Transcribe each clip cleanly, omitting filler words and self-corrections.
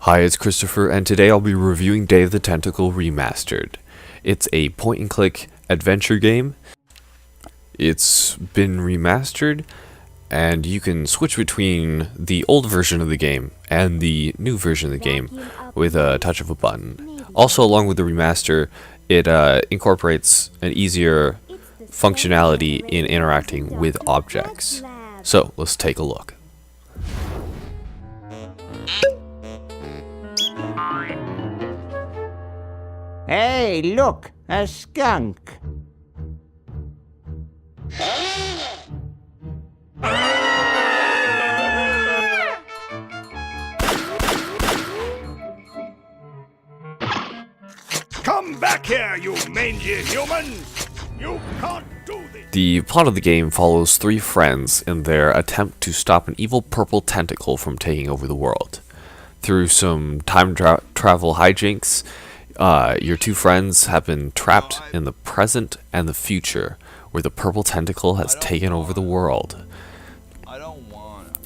Hi, it's Christopher, and today I'll be reviewing Day of the Tentacle Remastered. It's a point-and-click adventure game. It's been remastered, and you can switch between the old version of the game and the new version of the game with a touch of a button. Also, along with the remaster, it incorporates an easier functionality in interacting with objects. So, let's take a look. Hey, look, a skunk. Come back here, you mangy human! You can't do this! The plot of the game follows three friends in their attempt to stop an evil purple tentacle from taking over the world. Through some time travel hijinks, your two friends have been trapped in the present and the future, where the purple tentacle has taken over the world.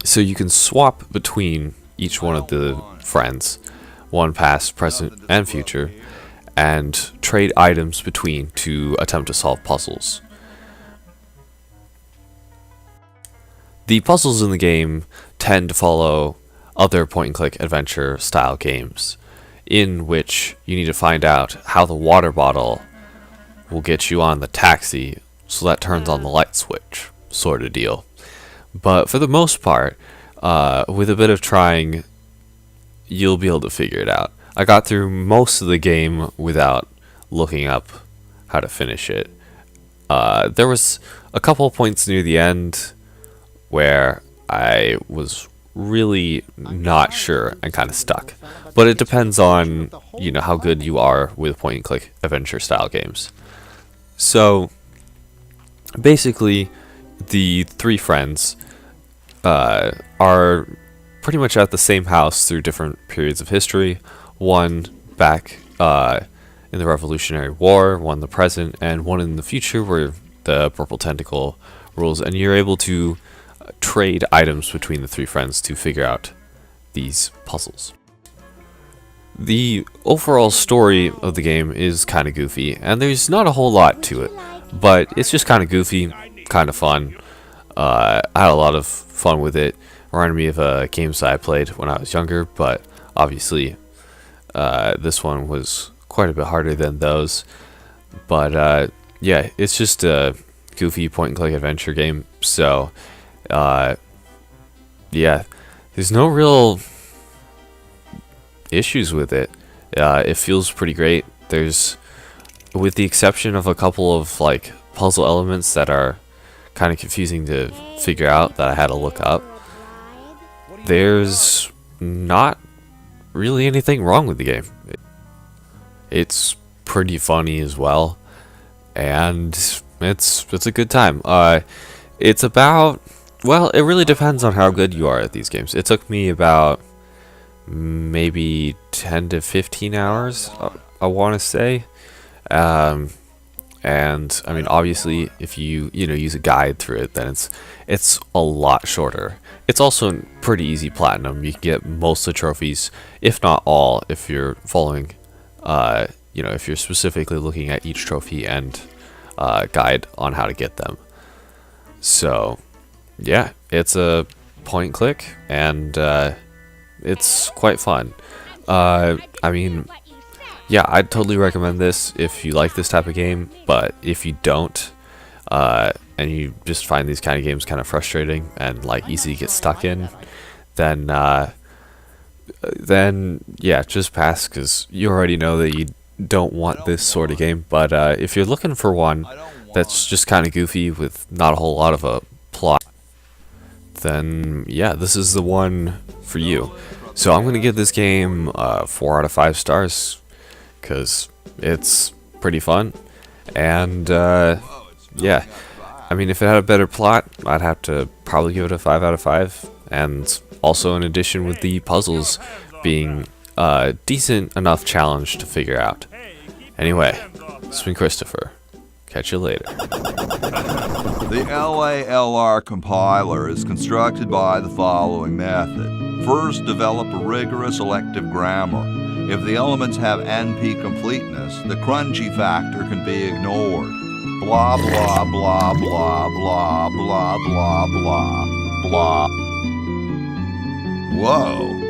So you can swap between each one of the friends, one past, present, and future, and trade items between to attempt to solve puzzles. The puzzles in the game tend to follow other point-and-click adventure style games, in which you need to find out how the water bottle will get you on the taxi so that turns on the light switch, sort of deal. But for the most part, with a bit of trying, you'll be able to figure it out. I got through most of the game without looking up how to finish it. There was a couple points near the end where I was really not sure and kind of stuck, but it depends on how good you are with point and click adventure style games. So basically the three friends are pretty much at the same house through different periods of history, one back in the Revolutionary War, one in the present, and one in the future where the purple tentacle rules, and you're able to trade items between the three friends to figure out these puzzles. The overall story of the game is kind of goofy, and there's not a whole lot to it, but it's just kind of goofy, kind of fun. I had a lot of fun with it. Reminded me of games that I played when I was younger, but obviously this one was quite a bit harder than those. But yeah, it's just a goofy point-and-click adventure game, so yeah, there's no real issues with it. It feels pretty great. There's, with the exception of a couple of like puzzle elements that are kind of confusing to figure out that I had to look up, there's not really anything wrong with the game. It's pretty funny as well, and it's a good time. It's about, well, it really depends on how good you are at these games. It took me about maybe 10 to 15 hours, I want to say. And I mean, obviously, if you use a guide through it, then it's a lot shorter. It's also pretty easy platinum. You can get most of the trophies, if not all, if you're following, if you're specifically looking at each trophy and guide on how to get them. So yeah, it's a point and click, and it's quite fun. I mean, yeah, I'd totally recommend this if you like this type of game, but if you don't, and you just find these kind of games kind of frustrating and like easy to get stuck in, then yeah, just pass, because you already know that you don't want this sort of game. But if you're looking for one that's just kind of goofy with not a whole lot of a plot, then yeah, this is the one for you. So I'm gonna give this game 4 out of 5 stars, because it's pretty fun, and yeah, I mean, if it had a better plot, I'd have to probably give it a 5 out of 5, and also in addition with the puzzles being a decent enough challenge to figure out. Anyway, this has been Christopher. Catch you later. The LALR compiler is constructed by the following method. First, develop a rigorous elective grammar. If the elements have NP completeness, the crunchy factor can be ignored. Blah, blah, blah, blah, blah, blah, blah, blah, blah. Whoa.